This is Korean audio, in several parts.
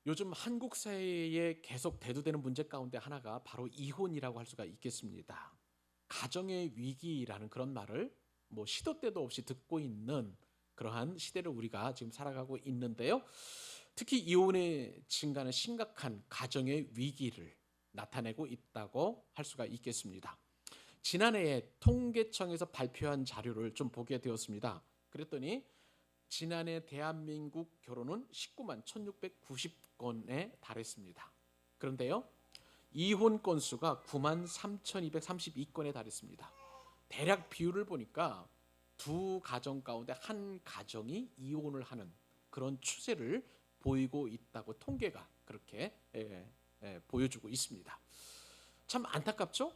요즘 한국 사회에 계속 대두되는 문제 가운데 하나가 바로 이혼이라고 할 수가 있겠습니다. 가정의 위기라는 그런 말을 뭐 시도 때도 없이 듣고 있는 그러한 시대를 우리가 지금 살아가고 있는데요. 특히 이혼의 증가는 심각한 가정의 위기를 나타내고 있다고 할 수가 있겠습니다. 지난해에 통계청에서 발표한 자료를 좀 보게 되었습니다. 그랬더니 지난해 대한민국 결혼은 19만 1690건에 달했습니다. 그런데요, 이혼 건수가 9만 3232건에 달했습니다. 대략 비율을 보니까 두 가정 가운데 한 가정이 이혼을 하는 그런 추세를 보이고 있다고 통계가 그렇게 보여주고 있습니다. 참 안타깝죠?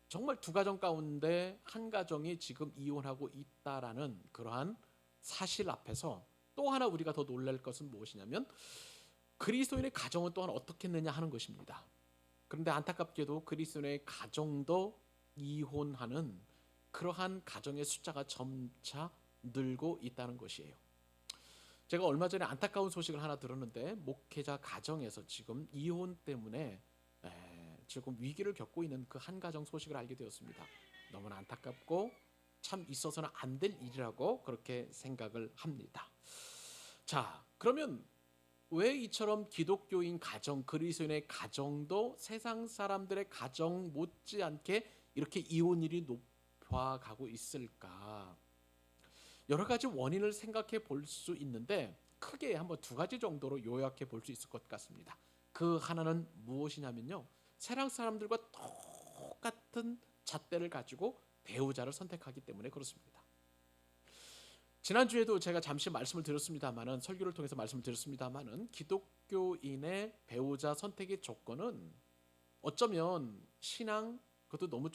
정말 두 가정 가운데 한 가정이 지금 이혼하고 있다라는 그러한 사실 앞에서 또 하나 우리가 더 놀랄 것은 무엇이냐면 그리스도인의 가정은 또한 어떻겠느냐 하는 것입니다. 그런데 안타깝게도 그리스도인의 가정도 이혼하는 그러한 가정의 숫자가 점차 늘고 있다는 것이에요. 제가 얼마 전에 안타까운 소식을 하나 들었는데 목회자 가정에서 지금 이혼 때문에 지금 위기를 겪고 있는 그 한 가정 소식을 알게 되었습니다. 너무나 안타깝고 참 있어서는 안 될 일이라고 그렇게 생각을 합니다. 자, 그러면 왜 이처럼 기독교인 가정, 그리스도인의 가정도 세상 사람들의 가정 못지않게 이렇게 이혼율이 높아가고 있을까? 여러 가지 원인을 생각해 볼 수 있는데 크게 한번 두 가지 정도로 요약해 볼 수 있을 것 같습니다. 그 하나는 무엇이냐면요. 세상 사람들과 똑같은 잣대를 가지고 배우자를 선택하기 때문에 그렇습니다. 지난주에도 제가 잠시 말씀을 드렸습니다만은 설교를 통해서 말씀을 드렸습니다만은 기독교인의 배우자 선택의 조건은 어쩌면 신앙 그것도 너무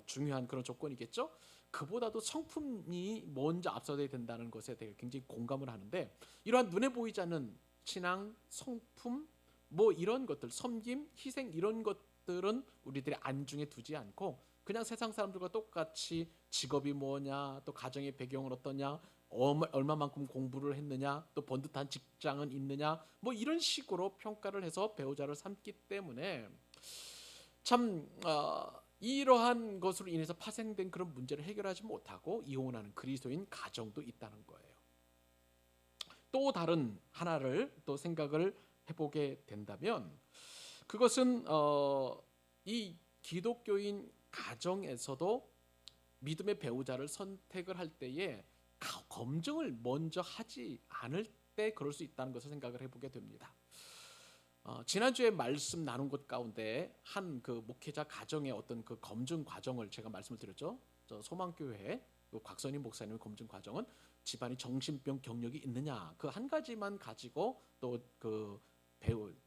중요한 그런 조건이겠죠. 그보다도 성품이 먼저 앞서야 된다는 것에 대해 굉장히 공감을 하는데 이러한 눈에 보이지 않는 신앙, 성품 뭐 이런 것들, 섬김, 희생 이런 것들은 우리들의 안중에 두지 않고 그냥 세상 사람들과 똑같이 직업이 뭐냐, 또 가정의 배경은 어떠냐, 얼마만큼 공부를 했느냐, 또 번듯한 직장은 있느냐, 뭐 이런 식으로 평가를 해서 배우자를 삼기 때문에 참 이러한 것으로 인해서 파생된 그런 문제를 해결하지 못하고 이혼하는 그리스도인 가정도 있다는 거예요. 또 다른 하나를 또 생각을 해보게 된다면 그것은 이 기독교인 가정에서도 믿음의 배우자를 선택을 할 때에 검증을 먼저 하지 않을 때 그럴 수 있다는 것을 생각을 해보게 됩니다. 지난주에 말씀 나눈 것 가운데 한 그 목회자 가정의 어떤 그 검증 과정을 제가 말씀을 드렸죠. 저 소망교회 그 곽선임 목사님의 검증 과정은 집안이 정신병 경력이 있느냐 그 한 가지만 가지고 또 그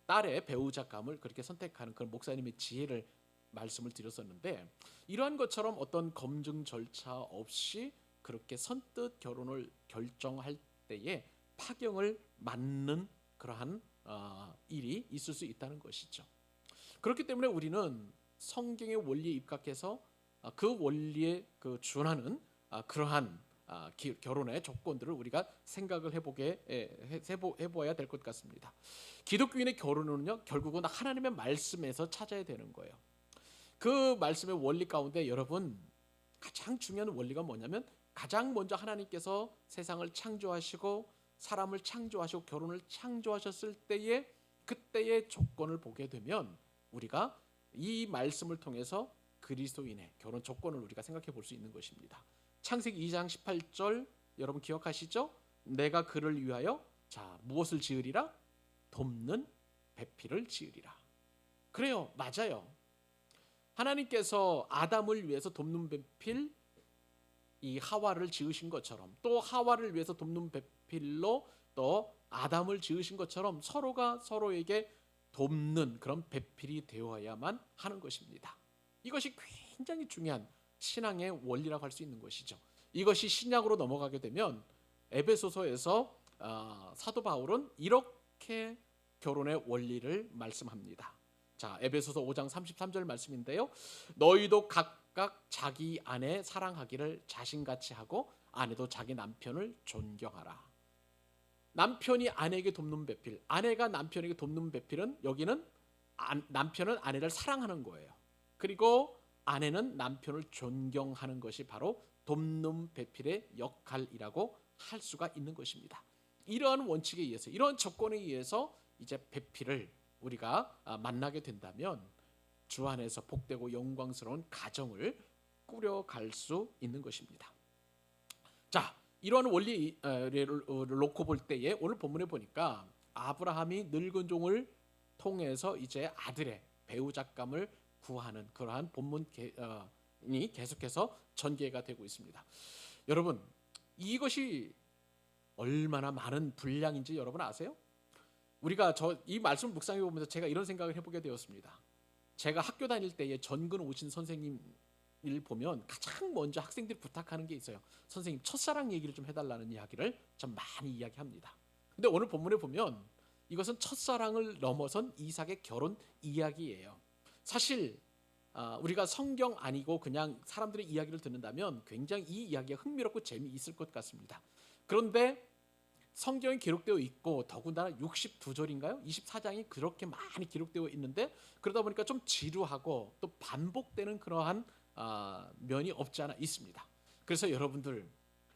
딸의 배우자감을 그렇게 선택하는 그런 목사님의 지혜를 말씀을 드렸었는데 이러한 것처럼 어떤 검증 절차 없이 그렇게 선뜻 결혼을 결정할 때에 파경을 맞는 그러한 일이 있을 수 있다는 것이죠. 그렇기 때문에 우리는 성경의 원리에 입각해서 그 원리에 그 준하는 그러한 결혼의 조건들을 우리가 생각을 해보아야 될 것 같습니다. 기독교인의 결혼은요 결국은 하나님의 말씀에서 찾아야 되는 거예요. 그 말씀의 원리 가운데 여러분 가장 중요한 원리가 뭐냐면 가장 먼저 하나님께서 세상을 창조하시고 사람을 창조하시고 결혼을 창조하셨을 때에 그때의 조건을 보게 되면 우리가 이 말씀을 통해서 그리스도인의 결혼 조건을 우리가 생각해 볼 수 있는 것입니다. 창세기 2장 18절 여러분 기억하시죠? 내가 그를 위하여 자 무엇을 지으리라? 돕는 배필을 지으리라. 그래요, 맞아요. 하나님께서 아담을 위해서 돕는 배필 이 하와를 지으신 것처럼 또 하와를 위해서 돕는 배필로 또 아담을 지으신 것처럼 서로가 서로에게 돕는 그런 배필이 되어야만 하는 것입니다. 이것이 굉장히 중요한 신앙의 원리라고 할 수 있는 것이죠. 이것이 신약으로 넘어가게 되면 에베소서에서 사도 바울은 이렇게 결혼의 원리를 말씀합니다. 자, 에베소서 5장 33절 말씀인데요. 너희도 각각 자기 아내 사랑하기를 자신같이 하고 아내도 자기 남편을 존경하라. 남편이 아내에게 돕는 배필, 아내가 남편에게 돕는 배필은 여기는 남편은 아내를 사랑하는 거예요. 그리고 아내는 남편을 존경하는 것이 바로 돕는 배필의 역할이라고 할 수가 있는 것입니다. 이러한 원칙에 의해서, 이러한 조건에 의해서 이제 배필을 우리가 만나게 된다면 주 안에서 복되고 영광스러운 가정을 꾸려갈 수 있는 것입니다. 자, 이러한 원리를 놓고 볼 때에 오늘 본문에 보니까 아브라함이 늙은 종을 통해서 이제 아들의 배우자감을 구하는 그러한 본문이 계속해서 전개가 되고 있습니다. 여러분, 이것이 얼마나 많은 분량인지 여러분 아세요? 우리가 이 말씀 묵상해 보면서 제가 이런 생각을 해보게 되었습니다. 제가 학교 다닐 때에 전근 오신 선생님을 보면 가장 먼저 학생들이 부탁하는 게 있어요. 선생님, 첫사랑 얘기를 좀 해달라는 이야기를 참 많이 이야기합니다. 근데 오늘 본문에 보면 이것은 첫사랑을 넘어선 이삭의 결혼 이야기예요. 사실 우리가 성경 아니고 그냥 사람들의 이야기를 듣는다면 굉장히 이 이야기가 흥미롭고 재미있을 것 같습니다. 그런데 성경에 기록되어 있고 더군다나 62절인가요? 24장이 그렇게 많이 기록되어 있는데 그러다 보니까 좀 지루하고 또 반복되는 그러한 면이 없지 않아 있습니다. 그래서 여러분들,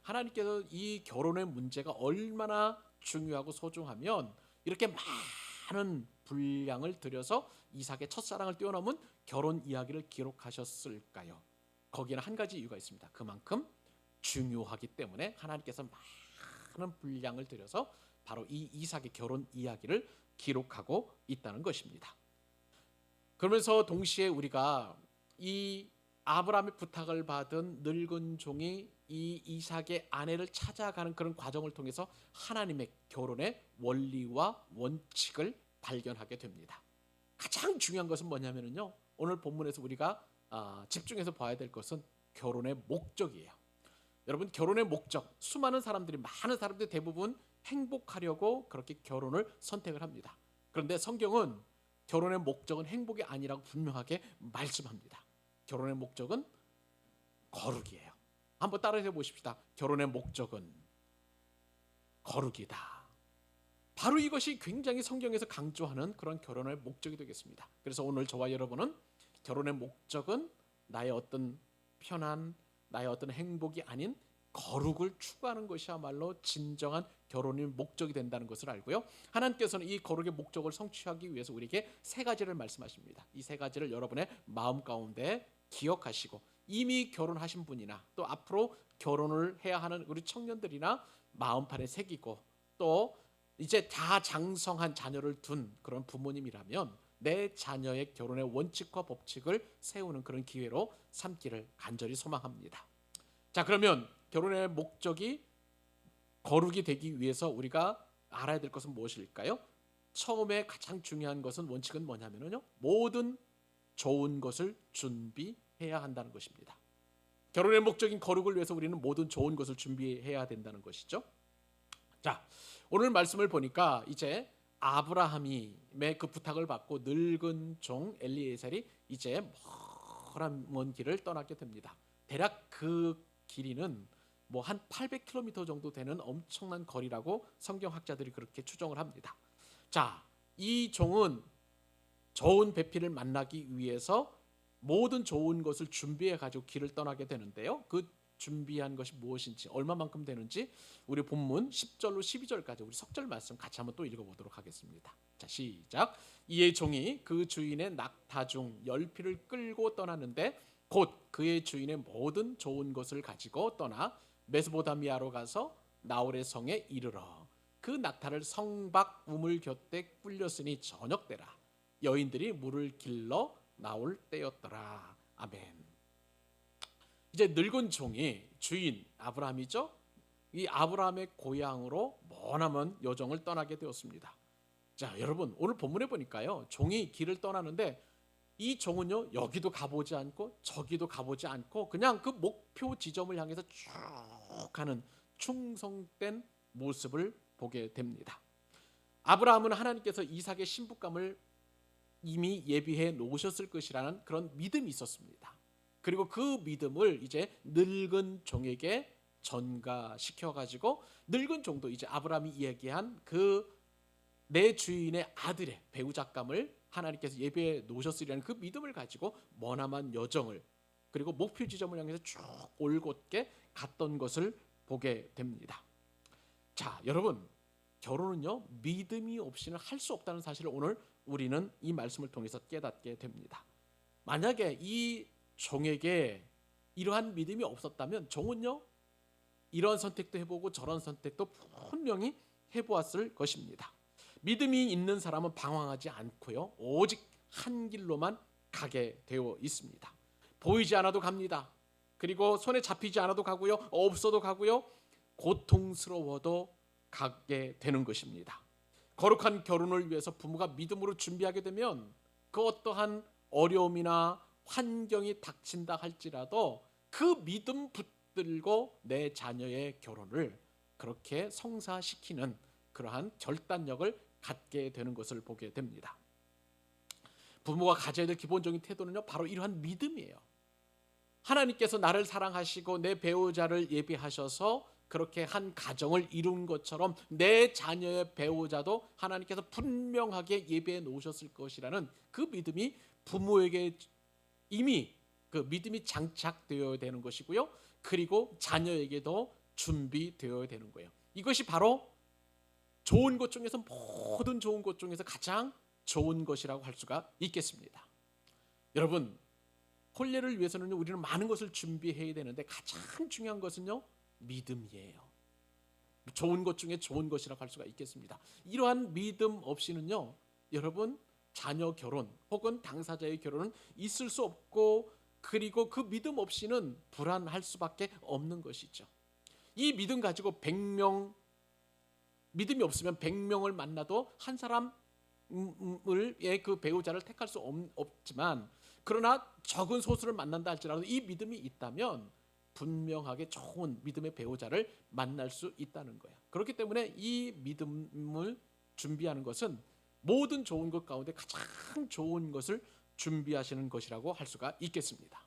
하나님께서 이 결혼의 문제가 얼마나 중요하고 소중하면 이렇게 많은 분량을 들여서 이삭의 첫사랑을 뛰어넘은 결혼 이야기를 기록하셨을까요? 거기에는 한 가지 이유가 있습니다. 그만큼 중요하기 때문에 하나님께서 많은 분량을 들여서 바로 이 이삭의 결혼 이야기를 기록하고 있다는 것입니다. 그러면서 동시에 우리가 이 아브라함의 부탁을 받은 늙은 종이 이 이삭의 아내를 찾아가는 그런 과정을 통해서 하나님의 결혼의 원리와 원칙을 발견하게 됩니다. 가장 중요한 것은 뭐냐면요, 오늘 본문에서 우리가 집중해서 봐야 될 것은 결혼의 목적이에요. 여러분, 결혼의 목적, 많은 사람들이 대부분 행복하려고 그렇게 결혼을 선택을 합니다. 그런데 성경은 결혼의 목적은 행복이 아니라고 분명하게 말씀합니다. 결혼의 목적은 거룩이에요. 한번 따라해 보십시다. 결혼의 목적은 거룩이다. 바로 이것이 굉장히 성경에서 강조하는 그런 결혼의 목적이 되겠습니다. 그래서 오늘 저와 여러분은 결혼의 목적은 나의 어떤 편안, 나의 어떤 행복이 아닌 거룩을 추구하는 것이야말로 진정한 결혼의 목적이 된다는 것을 알고요. 하나님께서는 이 거룩의 목적을 성취하기 위해서 우리에게 세 가지를 말씀하십니다. 이 세 가지를 여러분의 마음 가운데 기억하시고 이미 결혼하신 분이나 또 앞으로 결혼을 해야 하는 우리 청년들이나 마음판에 새기고 또 이제 다 장성한 자녀를 둔 그런 부모님이라면 내 자녀의 결혼의 원칙과 법칙을 세우는 그런 기회로 삼기를 간절히 소망합니다. 자, 그러면 결혼의 목적이 거룩이 되기 위해서 우리가 알아야 될 것은 무엇일까요? 처음에 가장 중요한 것은 원칙은 뭐냐면요, 모든 좋은 것을 준비해야 한다는 것입니다. 결혼의 목적인 거룩을 위해서 우리는 모든 좋은 것을 준비해야 된다는 것이죠. 자, 오늘 말씀을 보니까 이제 아브라함의 그 부탁을 받고 늙은 종 엘리에셀이 이제 먼 길을 떠나게 됩니다. 대략 그 길이는 뭐 한 800km 정도 되는 엄청난 거리라고 성경학자들이 그렇게 추정을 합니다. 자, 이 종은 좋은 배필을 만나기 위해서 모든 좋은 것을 준비해 가지고 길을 떠나게 되는데요. 그 준비한 것이 무엇인지, 얼마만큼 되는지 우리 본문 10절로 12절까지 우리 석절 말씀 같이 한번 또 읽어보도록 하겠습니다. 자, 시작. 이의 종이 그 주인의 낙타 중 10匹를 끌고 떠났는데 곧 그의 주인의 모든 좋은 것을 가지고 떠나 메소포타미아로 가서 나홀의 성에 이르러 그 낙타를 성 밖 우물 곁에 꿀렸으니 저녁 때라. 여인들이 물을 길러 나올 때였더라. 아멘. 이제 늙은 종이 주인 아브라함이죠. 이 아브라함의 고향으로 머나먼 여정을 떠나게 되었습니다. 자, 여러분, 오늘 본문에 보니까요, 종이 길을 떠나는데 이 종은요, 여기도 가보지 않고 저기도 가보지 않고 그냥 그 목표 지점을 향해서 쭉 가는 충성된 모습을 보게 됩니다. 아브라함은 하나님께서 이삭의 신부감을 이미 예비해 놓으셨을 것이라는 그런 믿음이 있었습니다. 그리고 그 믿음을 이제 늙은 종에게 전가시켜 가지고 늙은 종도 이제 아브라함이 이야기한 그 내 주인의 아들의 배우잣감을 하나님께서 예배해 놓으셨으리라는 그 믿음을 가지고 머나먼 여정을 그리고 목표 지점을 향해서 쭉 올곧게 갔던 것을 보게 됩니다. 자, 여러분, 결혼은요 믿음이 없이는 할 수 없다는 사실을 오늘 우리는 이 말씀을 통해서 깨닫게 됩니다. 만약에 이 종에게 이러한 믿음이 없었다면 종은요 이런 선택도 해보고 저런 선택도 분명히 해보았을 것입니다. 믿음이 있는 사람은 방황하지 않고요 오직 한 길로만 가게 되어 있습니다. 보이지 않아도 갑니다. 그리고 손에 잡히지 않아도 가고요 없어도 가고요 고통스러워도 가게 되는 것입니다. 거룩한 결혼을 위해서 부모가 믿음으로 준비하게 되면 그 어떠한 어려움이나 환경이 닥친다 할지라도 그 믿음 붙들고 내 자녀의 결혼을 그렇게 성사시키는 그러한 결단력을 갖게 되는 것을 보게 됩니다. 부모가 가져야 될 기본적인 태도는요 바로 이러한 믿음이에요. 하나님께서 나를 사랑하시고 내 배우자를 예비하셔서 그렇게 한 가정을 이룬 것처럼 내 자녀의 배우자도 하나님께서 분명하게 예비해 놓으셨을 것이라는 그 믿음이 부모에게 이미 그 믿음이 장착되어야 되는 것이고요 그리고 자녀에게도 준비되어야 되는 거예요. 이것이 바로 좋은 것 중에서 모든 좋은 것 중에서 가장 좋은 것이라고 할 수가 있겠습니다. 여러분, 혼례를 위해서는 우리는 많은 것을 준비해야 되는데 가장 중요한 것은요 믿음이에요. 좋은 것 중에 좋은 것이라고 할 수가 있겠습니다. 이러한 믿음 없이는요 여러분 자녀 결혼 혹은 당사자의 결혼은 있을 수 없고 그리고 그 믿음 없이는 불안할 수밖에 없는 것이죠. 이 믿음 가지고 100명 믿음이 없으면 100명을 만나도 한 사람의 그 배우자를 택할 수 없지만 그러나 적은 소수를 만난다 할지라도 이 믿음이 있다면 분명하게 좋은 믿음의 배우자를 만날 수 있다는 거예요. 그렇기 때문에 이 믿음을 준비하는 것은 모든 좋은 것 가운데 가장 좋은 것을 준비하시는 것이라고 할 수가 있겠습니다.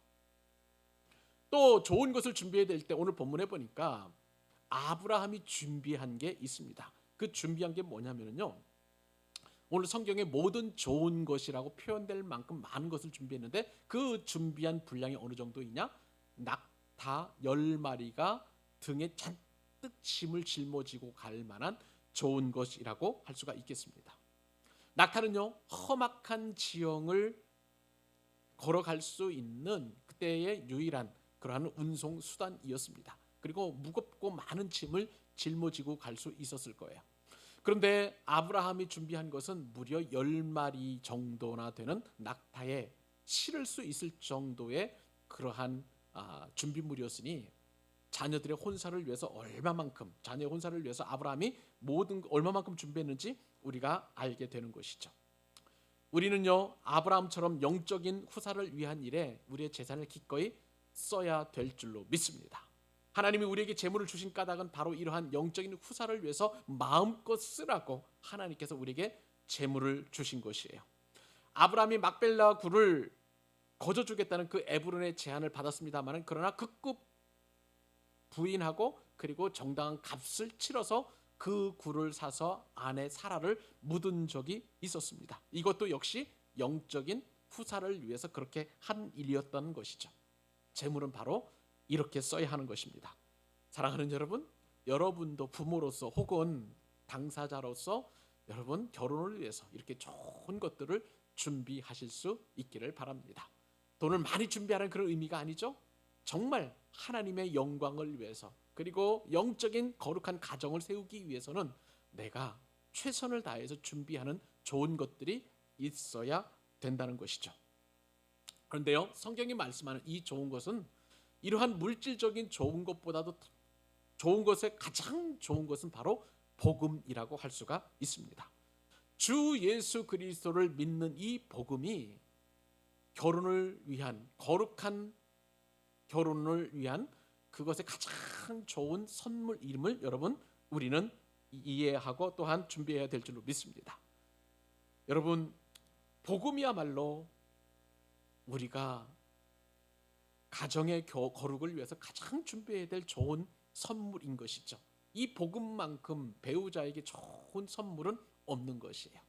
또 좋은 것을 준비해야 될 때 오늘 본문에 보니까 아브라함이 준비한 게 있습니다. 그 준비한 게 뭐냐면요 오늘 성경에 모든 좋은 것이라고 표현될 만큼 많은 것을 준비했는데 그 준비한 분량이 어느 정도이냐? 낙타 10마리가 등에 잔뜩 짐을 짊어지고 갈 만한 좋은 것이라고 할 수가 있겠습니다. 낙타는요 험악한 지형을 걸어갈 수 있는 그때의 유일한 그러한 운송 수단이었습니다. 그리고 무겁고 많은 짐을 짊어지고 갈 수 있었을 거예요. 그런데 아브라함이 준비한 것은 무려 10마리 정도나 되는 낙타에 실을 수 있을 정도의 그러한 준비물이었으니 자녀들의 혼사를 위해서 얼마만큼 자녀의 혼사를 위해서 아브라함이 모든 얼마만큼 준비했는지 우리가 알게 되는 것이죠. 우리는요 아브라함처럼 영적인 후사를 위한 일에 우리의 재산을 기꺼이 써야 될 줄로 믿습니다. 하나님이 우리에게 재물을 주신 까닭은 바로 이러한 영적인 후사를 위해서 마음껏 쓰라고 하나님께서 우리에게 재물을 주신 것이에요. 아브라함이 막벨라 굴을 거저 주겠다는 그 에브론의 제안을 받았습니다만 그러나 극구 부인하고 그리고 정당한 값을 치러서 그 굴을 사서 아내 사라를 묻은 적이 있었습니다. 이것도 역시 영적인 후사를 위해서 그렇게 한 일이었던 것이죠. 재물은 바로 이렇게 써야 하는 것입니다. 사랑하는 여러분, 여러분도 부모로서 혹은 당사자로서 여러분 결혼을 위해서 이렇게 좋은 것들을 준비하실 수 있기를 바랍니다. 돈을 많이 준비하는 그런 의미가 아니죠. 정말 하나님의 영광을 위해서 그리고 영적인 거룩한 가정을 세우기 위해서는 내가 최선을 다해서 준비하는 좋은 것들이 있어야 된다는 것이죠. 그런데요 성경이 말씀하는 이 좋은 것은 이러한 물질적인 좋은 것보다도 좋은 것의 가장 좋은 것은 바로 복음이라고 할 수가 있습니다. 주 예수 그리스도를 믿는 이 복음이 결혼을 위한 거룩한 결혼을 위한 그것의 가장 좋은 선물임을 여러분 우리는 이해하고 또한 준비해야 될 줄로 믿습니다. 여러분 복음이야말로 우리가 가정의 거룩을 위해서 가장 준비해야 될 좋은 선물인 것이죠. 이 복음만큼 배우자에게 좋은 선물은 없는 것이에요.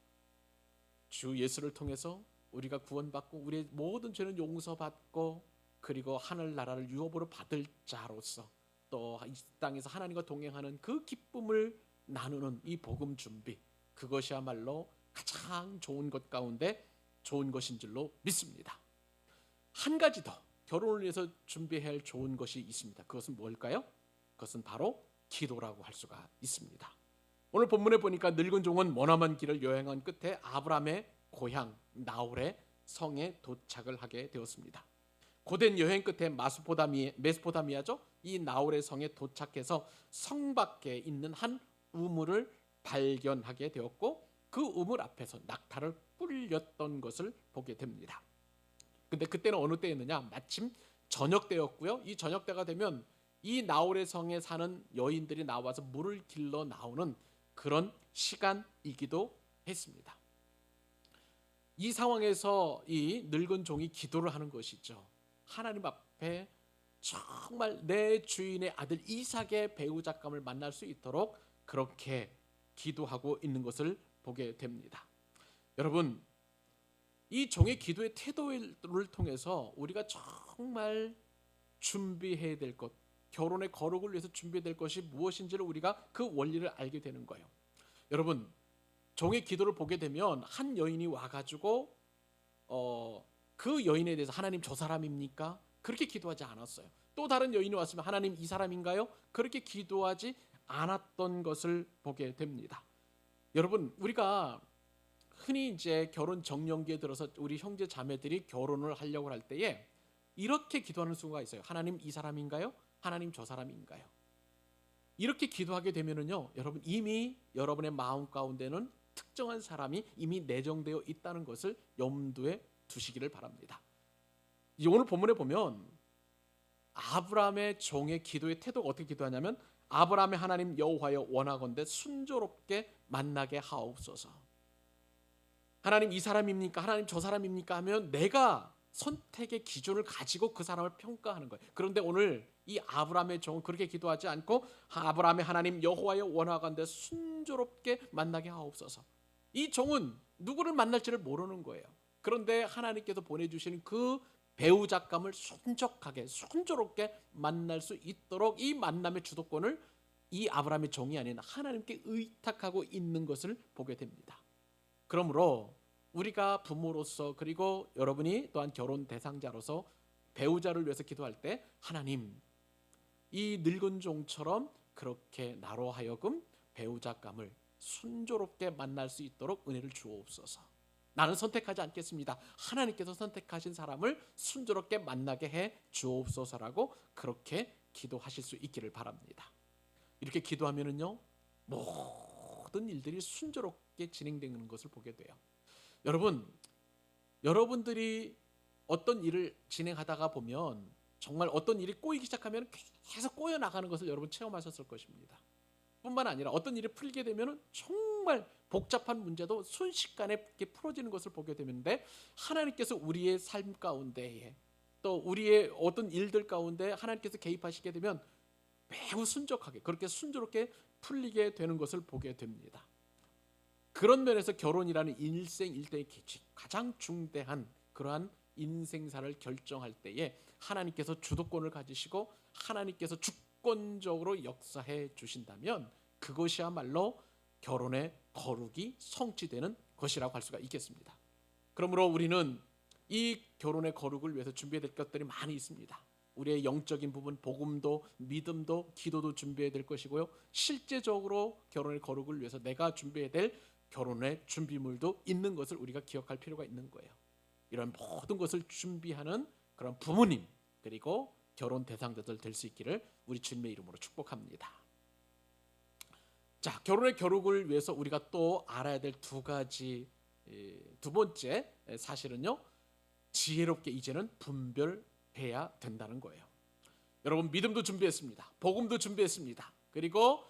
주 예수를 통해서 우리가 구원받고 우리의 모든 죄는 용서받고 그리고 하늘나라를 유업으로 받을 자로서 또 이 땅에서 하나님과 동행하는 그 기쁨을 나누는 이 복음 준비, 그것이야말로 가장 좋은 것 가운데 좋은 것인 줄로 믿습니다. 한 가지 더 결혼을 위해서 준비해야 할 좋은 것이 있습니다. 그것은 뭘까요? 그것은 바로 기도라고 할 수가 있습니다. 오늘 본문에 보니까 늙은 종은 머나먼 길을 여행한 끝에 아브라함의 고향 나홀의 성에 도착을 하게 되었습니다. 고된 여행 끝에 메소포타미아죠. 이 나홀의 성에 도착해서 성 밖에 있는 한 우물을 발견하게 되었고 그 우물 앞에서 낙타를 뿔렸던 것을 보게 됩니다. 근데 그때는 어느 때였느냐? 마침 저녁 때였고요. 이 저녁 때가 되면 이 나홀의 성에 사는 여인들이 나와서 물을 길러 나오는 그런 시간이기도 했습니다. 이 상황에서 이 늙은 종이 기도를 하는 것이죠. 하나님 앞에 정말 내 주인의 아들 이삭의 배우자감을 만날 수 있도록 그렇게 기도하고 있는 것을 보게 됩니다. 여러분, 이 종의 기도의 태도를 통해서 우리가 정말 준비해야 될 것, 결혼의 거룩을 위해서 준비해야 될 것이 무엇인지를 우리가 그 원리를 알게 되는 거예요. 여러분, 종의 기도를 보게 되면 한 여인이 와가지고 그 여인에 대해서 하나님 저 사람입니까? 그렇게 기도하지 않았어요. 또 다른 여인이 왔으면 하나님 이 사람인가요? 그렇게 기도하지 않았던 것을 보게 됩니다. 여러분, 우리가 흔히 이제 결혼 정년기에 들어서 우리 형제 자매들이 결혼을 하려고 할 때에 이렇게 기도하는 수가 있어요. 하나님 이 사람인가요? 하나님 저 사람인가요? 이렇게 기도하게 되면은요, 여러분 이미 여러분의 마음 가운데는 특정한 사람이 이미 내정되어 있다는 것을 염두에 두시기를 바랍니다. 오늘 본문에 보면 아브라함의 종의 기도의 태도가 어떻게 기도하냐면 아브라함의 하나님 여호와여 원하건대 순조롭게 만나게 하옵소서. 하나님 이 사람입니까? 하나님 저 사람입니까? 하면 내가 선택의 기준을 가지고 그 사람을 평가하는 거예요. 그런데 오늘 이 아브라함의 종은 그렇게 기도하지 않고 아브라함의 하나님 여호와여 원하건대 순조롭게 만나게 하옵소서. 이 종은 누구를 만날지를 모르는 거예요. 그런데 하나님께서 보내주시는 그 배우자감을 순적하게 순조롭게 만날 수 있도록 이 만남의 주도권을 이 아브라함의 종이 아닌 하나님께 의탁하고 있는 것을 보게 됩니다. 그러므로 우리가 부모로서 그리고 여러분이 또한 결혼 대상자로서 배우자를 위해서 기도할 때 하나님 이 늙은 종처럼 그렇게 나로 하여금 배우자감을 순조롭게 만날 수 있도록 은혜를 주옵소서. 나는 선택하지 않겠습니다. 하나님께서 선택하신 사람을 순조롭게 만나게 해 주옵소서라고 그렇게 기도하실 수 있기를 바랍니다. 이렇게 기도하면은요 모든 일들이 순조롭게 진행되는 것을 보게 돼요. 여러분, 여러분들이 어떤 일을 진행하다가 보면 정말 어떤 일이 꼬이기 시작하면 계속 꼬여 나가는 것을 여러분 체험하셨을 것입니다. 뿐만 아니라 어떤 일이 풀게 되면 정말 복잡한 문제도 순식간에 이렇게 풀어지는 것을 보게 되는데 하나님께서 우리의 삶 가운데에 또 우리의 어떤 일들 가운데 하나님께서 개입하시게 되면 매우 순적하게 그렇게 순조롭게 풀리게 되는 것을 보게 됩니다. 그런 면에서 결혼이라는 일생일대의 가장 중대한 그러한 인생사를 결정할 때에 하나님께서 주도권을 가지시고 하나님께서 주권적으로 역사해 주신다면 그것이야말로 결혼의 거룩이 성취되는 것이라고 할 수가 있겠습니다. 그러므로 우리는 이 결혼의 거룩을 위해서 준비해야 될 것들이 많이 있습니다. 우리의 영적인 부분, 복음도 믿음도 기도도 준비해야 될 것이고요. 실제적으로 결혼의 거룩을 위해서 내가 준비해야 될 결혼의 준비물도 있는 것을 우리가 기억할 필요가 있는 거예요. 이런 모든 것을 준비하는 그런 부모님 그리고 결혼 대상자들 될 수 있기를 우리 주님의 이름으로 축복합니다. 자, 결혼의 거룩을 위해서 우리가 또 알아야 될 두 번째 사실은요, 지혜롭게 이제는 분별해야 된다는 거예요. 여러분 믿음도 준비했습니다. 복음도 준비했습니다. 그리고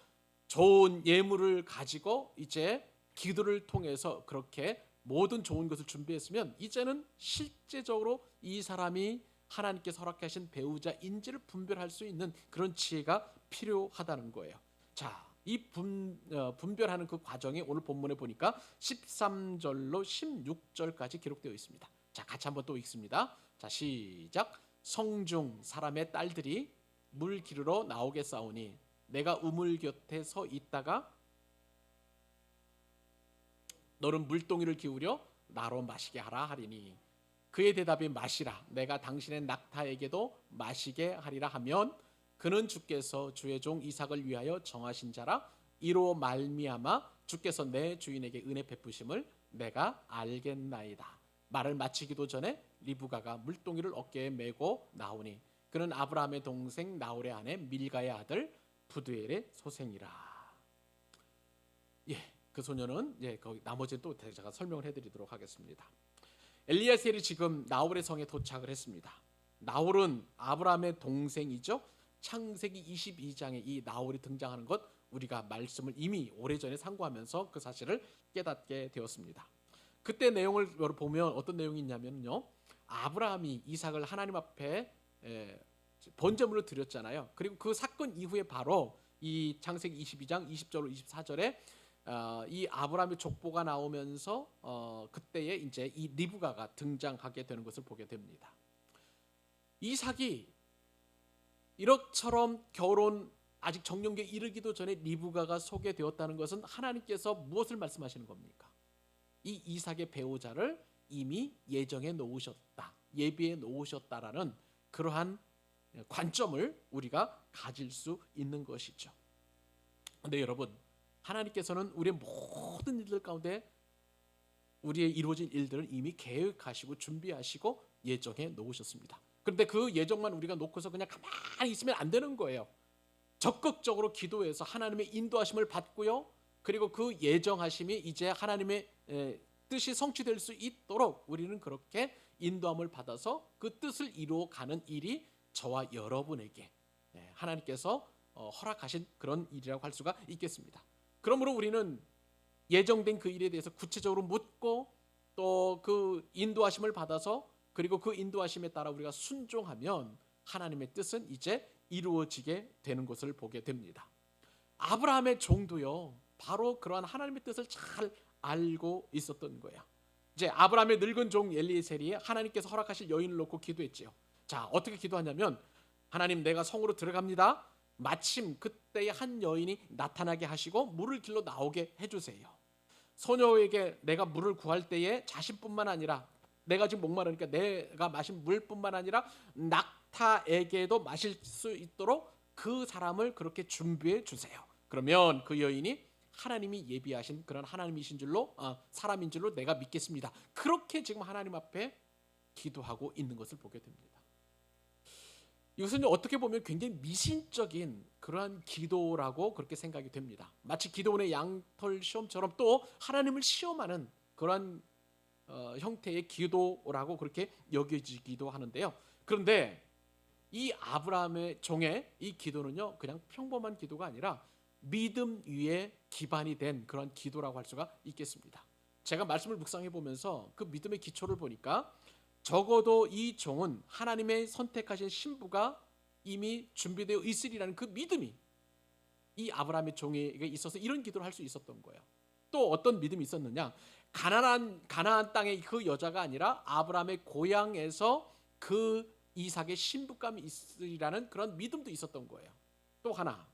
좋은 예물을 가지고 이제 기도를 통해서 그렇게 모든 좋은 것을 준비했으면 이제는 실제적으로 이 사람이 하나님께서 허락하신 배우자인지를 분별할 수 있는 그런 지혜가 필요하다는 거예요. 자, 이 분별하는 그 과정이 오늘 본문에 보니까 13절로 16절까지 기록되어 있습니다. 자, 같이 한번 또 읽습니다. 자, 시작. 성중 사람의 딸들이 물 기르러 나오겠사오니 내가 우물 곁에 서 있다가 너는 물동이를 기울여 나로 마시게 하라 하리니 그의 대답이 마시라 내가 당신의 낙타에게도 마시게 하리라 하면 그는 주께서 주의 종 이삭을 위하여 정하신 자라 이로 말미암아 주께서 내 주인에게 은혜 베푸심을 내가 알겠나이다. 말을 마치기도 전에 리브가가 물동이를 어깨에 메고 나오니 그는 아브라함의 동생 나홀의 아내 밀가의 아들 부두엘의 소생이라. 예, 그 소녀는 거기 나머지는 또 제가 설명을 해드리도록 하겠습니다. 엘리야셀이 지금 나홀의 성에 도착을 했습니다. 나홀은 아브라함의 동생이죠. 창세기 22장에 이 나홀이 등장하는 것 우리가 말씀을 이미 오래전에 상고하면서 그 사실을 깨닫게 되었습니다. 그때 내용을 보면 어떤 내용이 있냐면요. 아브라함이 이삭을 하나님 앞에 번제물로 드렸잖아요. 그리고 그 사건 이후에 바로 이 창세기 22장 20절로 24절에 이 아브라함의 족보가 나오면서 그때에 이제 이 리브가가 등장하게 되는 것을 보게 됩니다. 이삭이 이렇처럼 결혼 아직 정년기에 이르기도 전에 리브가가 소개되었다는 것은 하나님께서 무엇을 말씀하시는 겁니까? 이 이삭의 배우자를 이미 예정해 놓으셨다, 예비해 놓으셨다라는 그러한 관점을 우리가 가질 수 있는 것이죠. 근데 여러분, 하나님께서는 우리의 모든 일들 가운데 우리의 이루어진 일들을 이미 계획하시고 준비하시고 예정해 놓으셨습니다. 그런데 그 예정만 우리가 놓고서 그냥 가만히 있으면 안 되는 거예요. 적극적으로 기도해서 하나님의 인도하심을 받고요. 그리고 그 예정하심이 이제 하나님의 뜻이 성취될 수 있도록 우리는 그렇게 인도함을 받아서 그 뜻을 이루어가는 일이 저와 여러분에게 하나님께서 허락하신 그런 일이라고 할 수가 있겠습니다. 그러므로 우리는 예정된 그 일에 대해서 구체적으로 묻고 또 그 인도하심을 받아서 그리고 그 인도하심에 따라 우리가 순종하면 하나님의 뜻은 이제 이루어지게 되는 것을 보게 됩니다. 아브라함의 종도요, 바로 그러한 하나님의 뜻을 잘 알고 있었던 거예요. 이제 아브라함의 늙은 종 엘리에셀이 하나님께서 허락하실 여인을 놓고 기도했지요. 자, 어떻게 기도하냐면 하나님, 내가 성으로 들어갑니다. 마침 그때의 한 여인이 나타나게 하시고 물을 길러 나오게 해주세요. 소녀에게 내가 물을 구할 때에 자신뿐만 아니라 내가 지금 목마르니까 내가 마신 물뿐만 아니라 낙타에게도 마실 수 있도록 그 사람을 그렇게 준비해 주세요. 그러면 그 여인이 하나님이 예비하신 그런 하나님이신 줄로 사람인 줄로 내가 믿겠습니다. 그렇게 지금 하나님 앞에 기도하고 있는 것을 보게 됩니다. 이것은 어떻게 보면 굉장히 미신적인 그러한 기도라고 그렇게 생각이 됩니다. 마치 기도원의 양털 시험처럼 또 하나님을 시험하는 그러한 형태의 기도라고 그렇게 여겨지기도 하는데요. 그런데 이 아브라함의 종의 이 기도는요, 그냥 평범한 기도가 아니라 믿음 위에 기반이 된 그런 기도라고 할 수가 있겠습니다. 제가 말씀을 묵상해 보면서 그 믿음의 기초를 보니까 적어도 이 종은 하나님의 선택하신 신부가 이미 준비되어 있으리라는 그 믿음이 이 아브라함의 종에게 있어서 이런 기도를 할 수 있었던 거예요. 또 어떤 믿음이 있었느냐? 가나안 땅의 그 여자가 아니라 아브라함의 고향에서 그 이삭의 신부감이 있으리라는 그런 믿음도 있었던 거예요. 또 하나,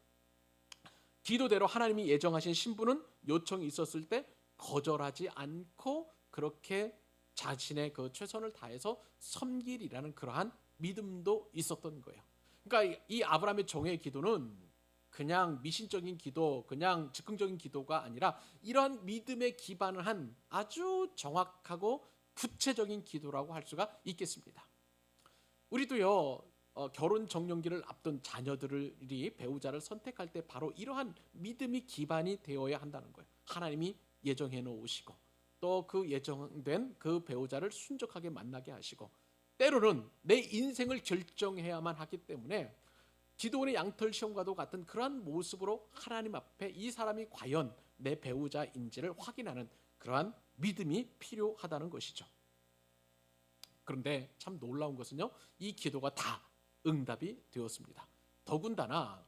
기도대로 하나님이 예정하신 신부는 요청이 있었을 때 거절하지 않고 그렇게 자신의 그 최선을 다해서 섬기리라는 그러한 믿음도 있었던 거예요. 그러니까 이 아브라함의 종의 기도는 그냥 미신적인 기도, 그냥 즉흥적인 기도가 아니라 이러한 믿음에 기반을 한 아주 정확하고 구체적인 기도라고 할 수가 있겠습니다. 우리도요, 결혼 정년기를 앞둔 자녀들이 배우자를 선택할 때 바로 이러한 믿음이 기반이 되어야 한다는 거예요. 하나님이 예정해 놓으시고 또 그 예정된 그 배우자를 순적하게 만나게 하시고 때로는 내 인생을 결정해야만 하기 때문에 기도원의 양털 시험과도 같은 그러한 모습으로 하나님 앞에 이 사람이 과연 내 배우자인지를 확인하는 그러한 믿음이 필요하다는 것이죠. 그런데 참 놀라운 것은요, 이 기도가 다 응답이 되었습니다. 더군다나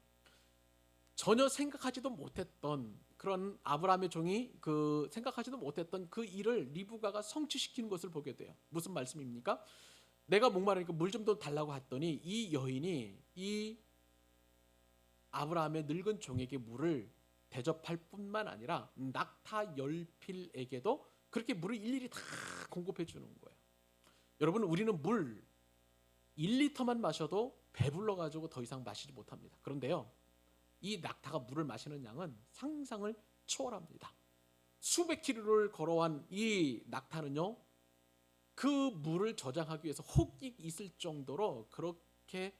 전혀 생각하지도 못했던 그런 아브라함의 종이 그 생각하지도 못했던 그 일을 리브가가 성취시키는 것을 보게 돼요. 무슨 말씀입니까? 내가 목마르니까 물 좀 더 달라고 했더니 이 여인이 이 아브라함의 늙은 종에게 물을 대접할 뿐만 아니라 낙타 10필에게도 그렇게 물을 일일이 다 공급해 주는 거예요. 여러분, 우리는 물 1리터만 마셔도 배불러 가지고 더 이상 마시지 못합니다. 그런데요, 이 낙타가 물을 마시는 양은 상상을 초월합니다. 수백 킬로를 걸어온 이 낙타는요, 그 물을 저장하기 위해서 혹이 있을 정도로 그렇게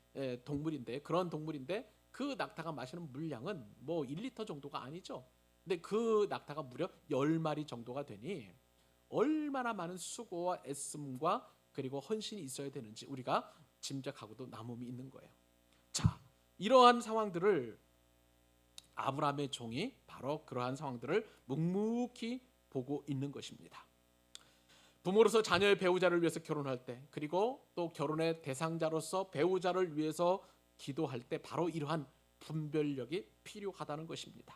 그런 동물인데 그 낙타가 마시는 물량은 뭐 1리터 정도가 아니죠. 근데 그 낙타가 무려 10마리 정도가 되니 얼마나 많은 수고와 애씀과 그리고 헌신이 있어야 되는지 우리가 짐작하고도 남음이 있는 거예요. 자, 이러한 상황들을 아브라함의 종이 바로 그러한 상황들을 묵묵히 보고 있는 것입니다. 부모로서 자녀의 배우자를 위해서 결혼할 때, 그리고 또 결혼의 대상자로서 배우자를 위해서 기도할 때 바로 이러한 분별력이 필요하다는 것입니다.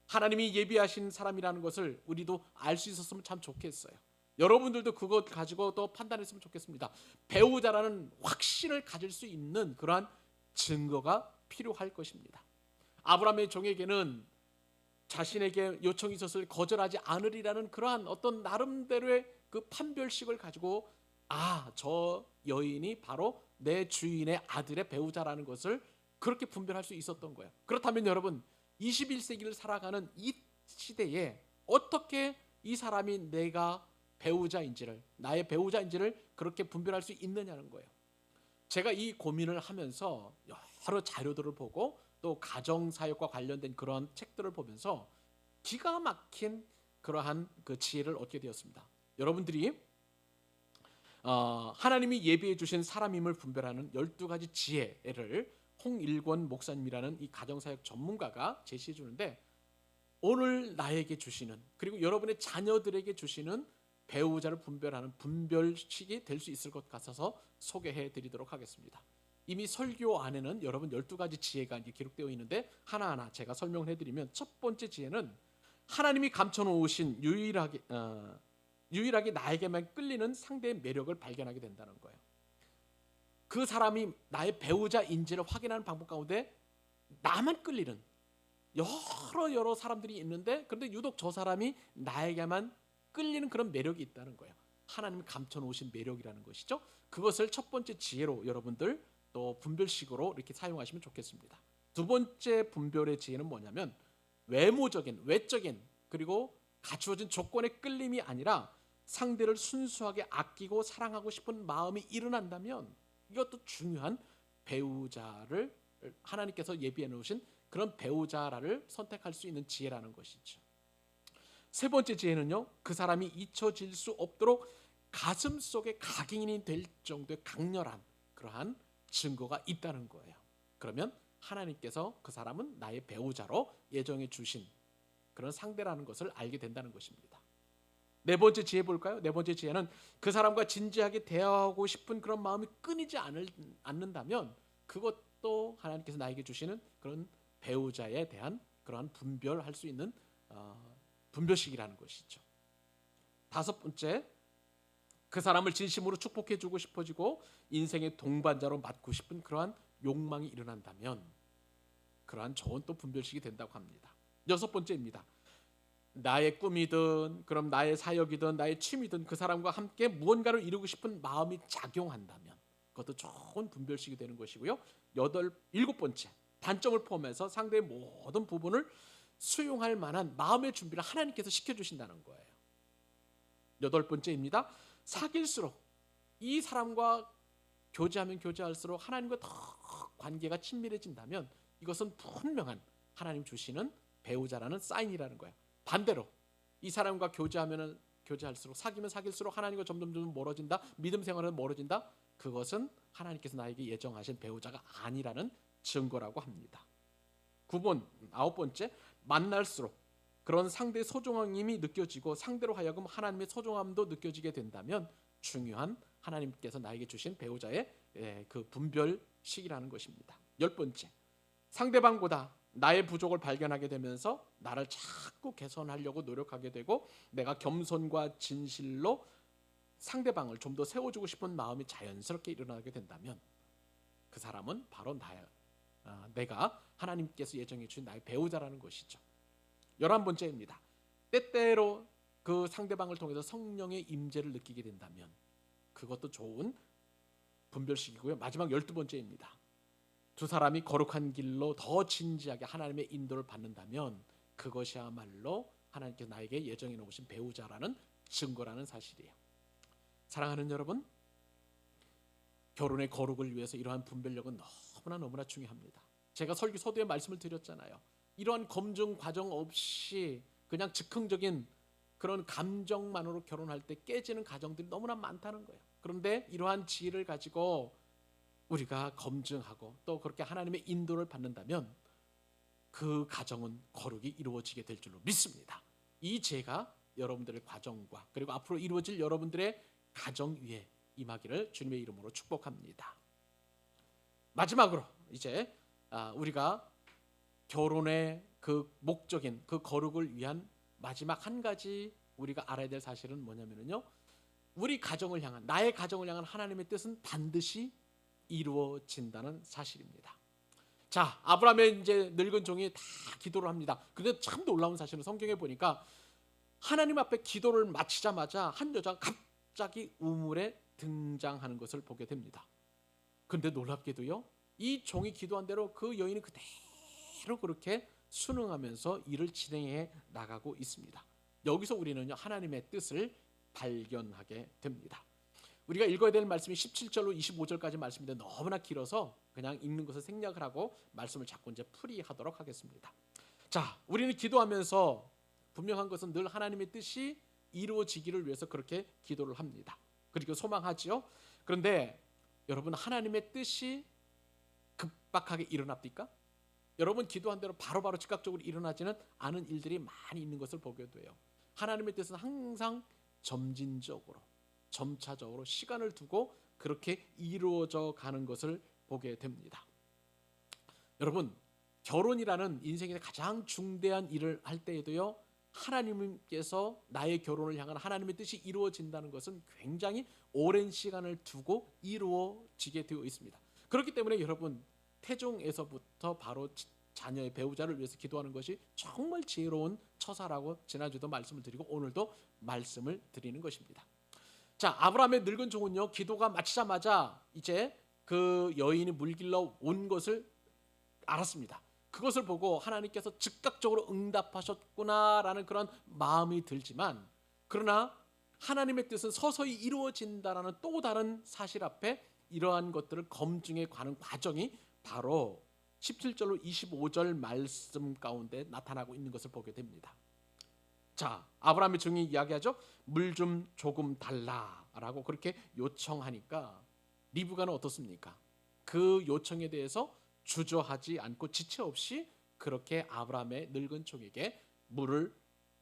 하나님이 예비하신 사람이라는 것을 우리도 알 수 있었으면 참 좋겠어요. 여러분들도 그것 가지고 또 판단했으면 좋겠습니다. 배우자라는 확신을 가질 수 있는 그러한 증거가 필요할 것입니다. 아브라함의 종에게는 자신에게 요청이 있었을 거절하지 않으리라는 그러한 어떤 나름대로의 그 판별식을 가지고 저 여인이 바로 내 주인의 아들의 배우자라는 것을 그렇게 분별할 수 있었던 거예요. 그렇다면 여러분, 21세기를 살아가는 이 시대에 어떻게 이 사람이 나의 배우자인지를 그렇게 분별할 수 있느냐는 거예요. 제가 이 고민을 하면서 여러 자료들을 보고 또 가정사역과 관련된 그런 책들을 보면서 기가 막힌 그러한 그 지혜를 얻게 되었습니다. 여러분들이 하나님이 예비해 주신 사람임을 분별하는 12가지 지혜를 홍일권 목사님이라는 이 가정사역 전문가가 제시해 주는데, 오늘 나에게 주시는, 그리고 여러분의 자녀들에게 주시는 배우자를 분별하는 분별식이 될 수 있을 것 같아서 소개해 드리도록 하겠습니다. 이미 설교 안에는 여러분 12가지 지혜가 기록되어 있는데 하나하나 제가 설명을 해드리면, 첫 번째 지혜는 하나님이 감춰놓으신 유일하게 나에게만 끌리는 상대의 매력을 발견하게 된다는 거예요. 그 사람이 나의 배우자인지를 확인하는 방법 가운데 나만 끌리는 여러 사람들이 있는데, 그런데 유독 저 사람이 나에게만 끌리는 그런 매력이 있다는 거예요. 하나님이 감춰놓으신 매력이라는 것이죠. 그것을 첫 번째 지혜로 여러분들 또 분별식으로 이렇게 사용하시면 좋겠습니다. 두 번째 분별의 지혜는 뭐냐면, 외적인 그리고 갖추어진 조건의 끌림이 아니라 상대를 순수하게 아끼고 사랑하고 싶은 마음이 일어난다면 이것도 중요한 배우자를 하나님께서 예비해 놓으신 그런 배우자를 선택할 수 있는 지혜라는 것이죠. 세 번째 지혜는요, 그 사람이 잊혀질 수 없도록 가슴 속에 각인이 될 정도의 강렬한 그러한 증거가 있다는 거예요. 그러면 하나님께서 그 사람은 나의 배우자로 예정해 주신 그런 상대라는 것을 알게 된다는 것입니다. 네 번째 지혜 볼까요? 네 번째 지혜는 그 사람과 진지하게 대화하고 싶은 그런 마음이 끊이지 않는다면 그것도 하나님께서 나에게 주시는 그런 배우자에 대한 그러한 분별할 수 있는 분별식이라는 것이죠. 다섯 번째, 그 사람을 진심으로 축복해 주고 싶어지고 인생의 동반자로 맡고 싶은 그러한 욕망이 일어난다면 그러한 좋은 또 분별식이 된다고 합니다. 여섯 번째입니다. 나의 꿈이든 그럼 나의 사역이든 나의 취미든 그 사람과 함께 무언가를 이루고 싶은 마음이 작용한다면 그것도 좋은 분별식이 되는 것이고요. 일곱 번째, 단점을 포함해서 상대의 모든 부분을 수용할 만한 마음의 준비를 하나님께서 시켜주신다는 거예요. 여덟 번째입니다. 사귈수록 이 사람과 교제하면 교제할수록 하나님과 더 관계가 친밀해진다면 이것은 분명한 하나님 주시는 배우자라는 사인이라는 거예요. 반대로 이 사람과 교제하면 교제할수록, 사귀면 사귈수록 하나님과 점점 멀어진다, 믿음 생활은 멀어진다, 그것은 하나님께서 나에게 예정하신 배우자가 아니라는 증거라고 합니다. 아홉 번째, 만날수록 그런 상대의 소중함이 느껴지고 상대로 하여금 하나님의 소중함도 느껴지게 된다면 중요한 하나님께서 나에게 주신 배우자의 그 분별식이라는 것입니다. 열 번째, 상대방보다 나의 부족을 발견하게 되면서 나를 자꾸 개선하려고 노력하게 되고 내가 겸손과 진실로 상대방을 좀 더 세워주고 싶은 마음이 자연스럽게 일어나게 된다면 그 사람은 바로 내가 하나님께서 예정해 주신 나의 배우자라는 것이죠. 11번째입니다. 때때로 그 상대방을 통해서 성령의 임재를 느끼게 된다면 그것도 좋은 분별식이고요. 마지막 12번째입니다. 두 사람이 거룩한 길로 더 진지하게 하나님의 인도를 받는다면 그것이야말로 하나님께서 나에게 예정해 놓으신 배우자라는 증거라는 사실이에요. 사랑하는 여러분, 결혼의 거룩을 위해서 이러한 분별력은 너무나 중요합니다. 제가 설교 서두에 말씀을 드렸잖아요. 이러한 검증 과정 없이 그냥 즉흥적인 그런 감정만으로 결혼할 때 깨지는 가정들이 너무나 많다는 거예요. 그런데 이러한 지혜를 가지고 우리가 검증하고 또 그렇게 하나님의 인도를 받는다면 그 가정은 거룩이 이루어지게 될 줄로 믿습니다. 이 지혜가 여러분들의 가정과 그리고 앞으로 이루어질 여러분들의 가정 위에 임하기를 주님의 이름으로 축복합니다. 마지막으로 이제 우리가 결혼의 그 목적인 그 거룩을 위한 마지막 한 가지 우리가 알아야 될 사실은 뭐냐면요, 우리 가정을 향한 나의 가정을 향한 하나님의 뜻은 반드시 이루어진다는 사실입니다. 자, 아브라함의 이제 늙은 종이 다 기도를 합니다. 근데 참 놀라운 사실은 성경에 보니까 하나님 앞에 기도를 마치자마자 한 여자가 갑자기 우물에 등장하는 것을 보게 됩니다. 근데 놀랍게도요, 이 종이 기도한 대로 그 여인이 그대로 그렇게 순응하면서 일을 진행해 나가고 있습니다. 여기서 우리는요, 하나님의 뜻을 발견하게 됩니다. 우리가 읽어야 될 말씀이 17절로 25절까지 말씀인데 너무나 길어서 그냥 읽는 것을 생략을 하고 말씀을 자꾸 이제 풀이하도록 하겠습니다. 자, 우리는 기도하면서 분명한 것은 늘 하나님의 뜻이 이루어지기를 위해서 그렇게 기도를 합니다. 그리고 소망하지요. 그런데 여러분, 하나님의 뜻이 급박하게 일어납니까? 여러분, 기도한 대로 바로바로 즉각적으로 일어나지는 않은 일들이 많이 있는 것을 보게 돼요. 하나님의 뜻은 항상 점진적으로 점차적으로 시간을 두고 그렇게 이루어져 가는 것을 보게 됩니다. 여러분, 결혼이라는 인생의 가장 중대한 일을 할 때에도요, 하나님께서 나의 결혼을 향한 하나님의 뜻이 이루어진다는 것은 굉장히 오랜 시간을 두고 이루어지게 되어 있습니다. 그렇기 때문에 여러분, 태중에서부터 바로 자녀의 배우자를 위해서 기도하는 것이 정말 지혜로운 처사라고 지난주도 말씀을 드리고 오늘도 말씀을 드리는 것입니다. 자, 아브라함의 늙은 종은요, 기도가 마치자마자 이제 그 여인이 물길러 온 것을 알았습니다. 그것을 보고 하나님께서 즉각적으로 응답하셨구나라는 그런 마음이 들지만, 그러나 하나님의 뜻은 서서히 이루어진다라는 또 다른 사실 앞에 이러한 것들을 검증해 가는 과정이 바로 17절로 25절 말씀 가운데 나타나고 있는 것을 보게 됩니다. 자, 아브라함의 종이 이야기하죠. 물 좀 조금 달라라고 그렇게 요청하니까 리브가는 어떻습니까? 그 요청에 대해서 주저하지 않고 지체 없이 그렇게 아브라함의 늙은 종에게 물을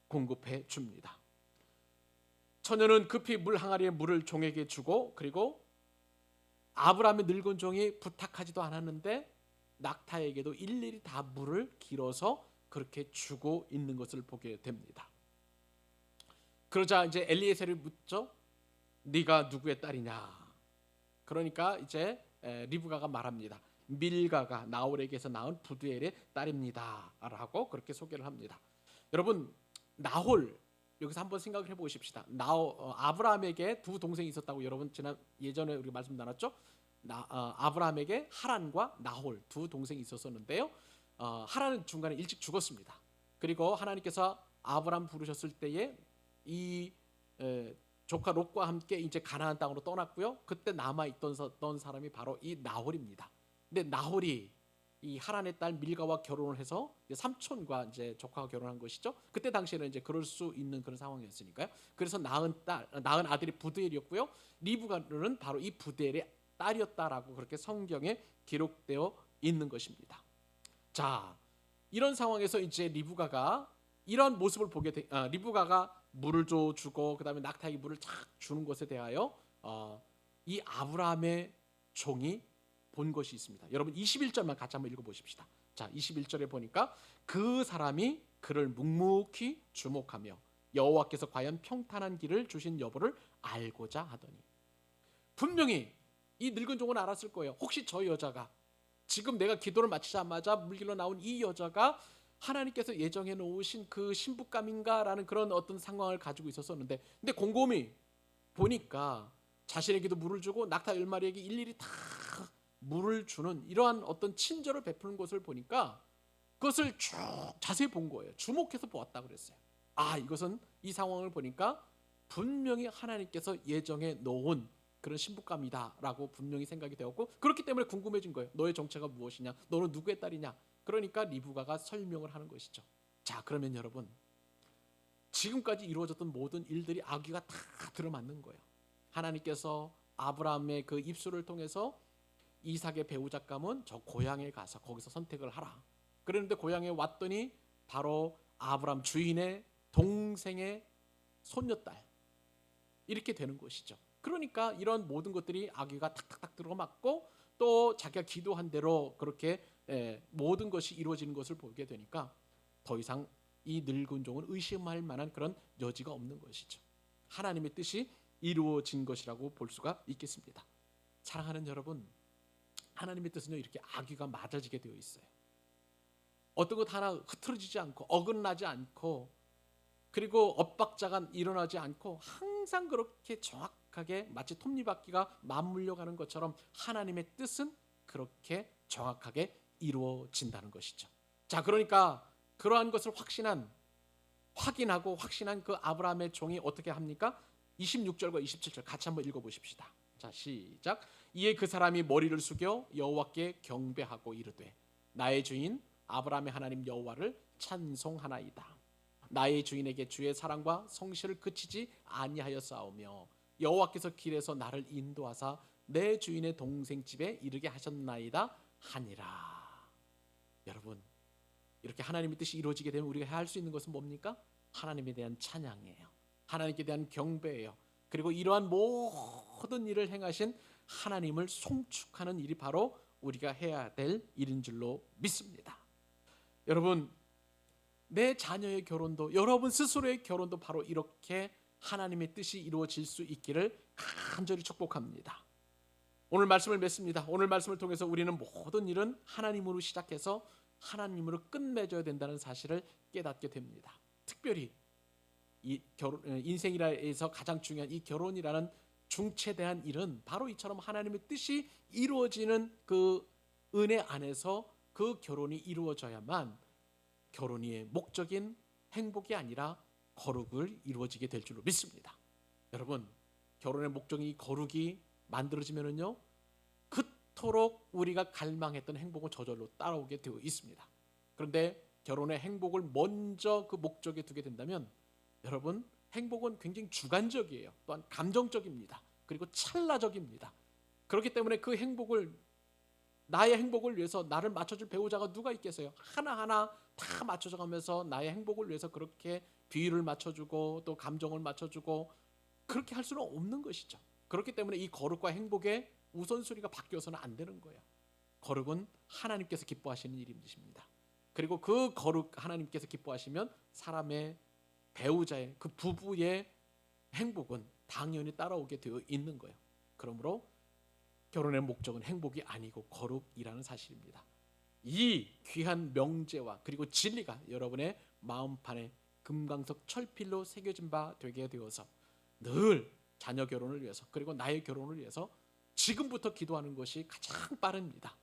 공급해 줍니다. 처녀는 급히 물 항아리에 물을 종에게 주고, 그리고 아브라함의 늙은 종이 부탁하지도 않았는데 낙타에게도 일일이 다 물을 길어서 그렇게 주고 있는 것을 보게 됩니다. 그러자 이제 엘리에셀이 묻죠. 네가 누구의 딸이냐? 그러니까 이제 리브가가 말합니다. 밀가가 나홀에게서 낳은 부두엘의 딸입니다 라고 그렇게 소개를 합니다. 여러분, 나홀, 여기서 한번 생각을 해보십시다. 아브라함에게 두 동생이 있었다고 여러분 예전에 우리 말씀 나눴죠. 아브라함에게 하란과 나홀 두 동생이 있었는데요. 하란은 중간에 일찍 죽었습니다. 그리고 하나님께서 아브라함 부르셨을 때에 이 조카 롯과 함께 이제 가나안 땅으로 떠났고요. 그때 남아 있던 사람이 바로 이 나홀입니다. 근데 나홀이 이 하란의 딸 밀가와 결혼을 해서 삼촌과 이제 조카가 결혼한 것이죠. 그때 당시에는 이제 그럴 수 있는 그런 상황이었으니까요. 그래서 낳은 아들이 부드엘이었고요. 리브가는 바로 이 부드엘의 딸이었다라고 그렇게 성경에 기록되어 있는 것입니다. 자, 이런 상황에서 이제 리브가가 이런 모습을 보게 리브가가 물을 주고 그다음에 낙타에게 물을 착 주는 것에 대하여 이 아브라함의 종이 본 것이 있습니다. 여러분 21절만 같이 한번 읽어보십시다. 자, 21절에 보니까 그 사람이 그를 묵묵히 주목하며 여호와께서 과연 평탄한 길을 주신 여부를 알고자 하더니, 분명히 이 늙은 종은 알았을 거예요. 혹시 저 여자가, 지금 내가 기도를 마치자마자 물길로 나온 이 여자가 하나님께서 예정해 놓으신 그 신부감인가라는 그런 어떤 상황을 가지고 있었었는데, 근데 곰곰이 보니까 자신에게도 물을 주고 낙타 10마리에게 일일이 다 물을 주는 이러한 어떤 친절을 베푸는 것을 보니까 그것을 쭉 자세히 본 거예요. 주목해서 보았다 그랬어요. 아, 이것은 이 상황을 보니까 분명히 하나님께서 예정해 놓은 그런 신부감이다라고 분명히 생각이 되었고, 그렇기 때문에 궁금해진 거예요. 너의 정체가 무엇이냐? 너는 누구의 딸이냐? 그러니까 리브가가 설명을 하는 것이죠. 자, 그러면 여러분, 지금까지 이루어졌던 모든 일들이 아기가 다 들어맞는 거예요. 하나님께서 아브라함의 그 입술을 통해서 이삭의 배우자감은 저 고향에 가서 거기서 선택을 하라. 그런데 고향에 왔더니 바로 아브라함 주인의 동생의 손녀딸, 이렇게 되는 것이죠. 그러니까 이런 모든 것들이 아기가 탁탁탁 들어맞고 또 자기가 기도한 대로 그렇게 모든 것이 이루어지는 것을 보게 되니까 더 이상 이 늙은 종은 의심할 만한 그런 여지가 없는 것이죠. 하나님의 뜻이 이루어진 것이라고 볼 수가 있겠습니다. 사랑하는 여러분, 하나님의 뜻은요, 이렇게 아기가 맞아지게 되어 있어요. 어떤 것 하나 흐트러지지 않고 어긋나지 않고, 그리고 엇박자가 일어나지 않고 항상 그렇게 정확하게 마치 톱니바퀴가 맞물려가는 것처럼 하나님의 뜻은 그렇게 정확하게 이루어진다는 것이죠. 자, 그러니까 그러한 것을 확인하고 확신한 그 아브라함의 종이 어떻게 합니까? 26절과 27절 같이 한번 읽어보십시다. 자, 시작. 이에 그 사람이 머리를 숙여 여호와께 경배하고 이르되, 나의 주인 아브라함의 하나님 여호와를 찬송하나이다. 나의 주인에게 주의 사랑과 성실을 그치지 아니하였사오며 여호와께서 길에서 나를 인도하사 내 주인의 동생 집에 이르게 하셨나이다 하니라. 여러분, 이렇게 하나님의 뜻이 이루어지게 되면 우리가 할 수 있는 것은 뭡니까? 하나님에 대한 찬양이에요. 하나님께 대한 경배예요. 그리고 이러한 모든 일을 행하신 하나님을 송축하는 일이 바로 우리가 해야 될 일인 줄로 믿습니다. 여러분, 내 자녀의 결혼도, 여러분 스스로의 결혼도 바로 이렇게 하나님의 뜻이 이루어질 수 있기를 간절히 축복합니다. 오늘 말씀을 맺습니다. 오늘 말씀을 통해서 우리는 모든 일은 하나님으로 시작해서 하나님으로 끝맺어야 된다는 사실을 깨닫게 됩니다. 특별히 이 인생이라에서 가장 중요한 이 결혼이라는 중체대한 일은 바로 이처럼 하나님의 뜻이 이루어지는 그 은혜 안에서 그 결혼이 이루어져야만 결혼의 목적인 행복이 아니라 거룩을 이루어지게 될 줄로 믿습니다. 여러분, 결혼의 목적이 거룩이 만들어지면은요, 그토록 우리가 갈망했던 행복은 저절로 따라오게 되어 있습니다. 그런데 결혼의 행복을 먼저 그 목적에 두게 된다면, 여러분, 행복은 굉장히 주관적이에요. 또한 감정적입니다. 그리고 찰나적입니다. 그렇기 때문에 그 행복을, 나의 행복을 위해서 나를 맞춰줄 배우자가 누가 있겠어요? 하나하나 다 맞춰져 가면서 나의 행복을 위해서 그렇게 비율을 맞춰주고 또 감정을 맞춰주고 그렇게 할 수는 없는 것이죠. 그렇기 때문에 이 거룩과 행복의 우선순위가 바뀌어서는 안 되는 거예요. 거룩은 하나님께서 기뻐하시는 일입니다. 그리고 그 거룩 하나님께서 기뻐하시면 사람의, 배우자의, 그 부부의 행복은 당연히 따라오게 되어 있는 거예요. 그러므로 결혼의 목적은 행복이 아니고 거룩이라는 사실입니다. 이 귀한 명제와 그리고 진리가 여러분의 마음판에 금강석 철필로 새겨진 바 되게 되어서 늘 자녀 결혼을 위해서, 그리고 나의 결혼을 위해서 지금부터 기도하는 것이 가장 빠릅니다.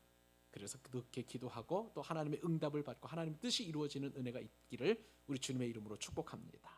그래서 그렇게 기도하고 또 하나님의 응답을 받고 하나님의 뜻이 이루어지는 은혜가 있기를 우리 주님의 이름으로 축복합니다.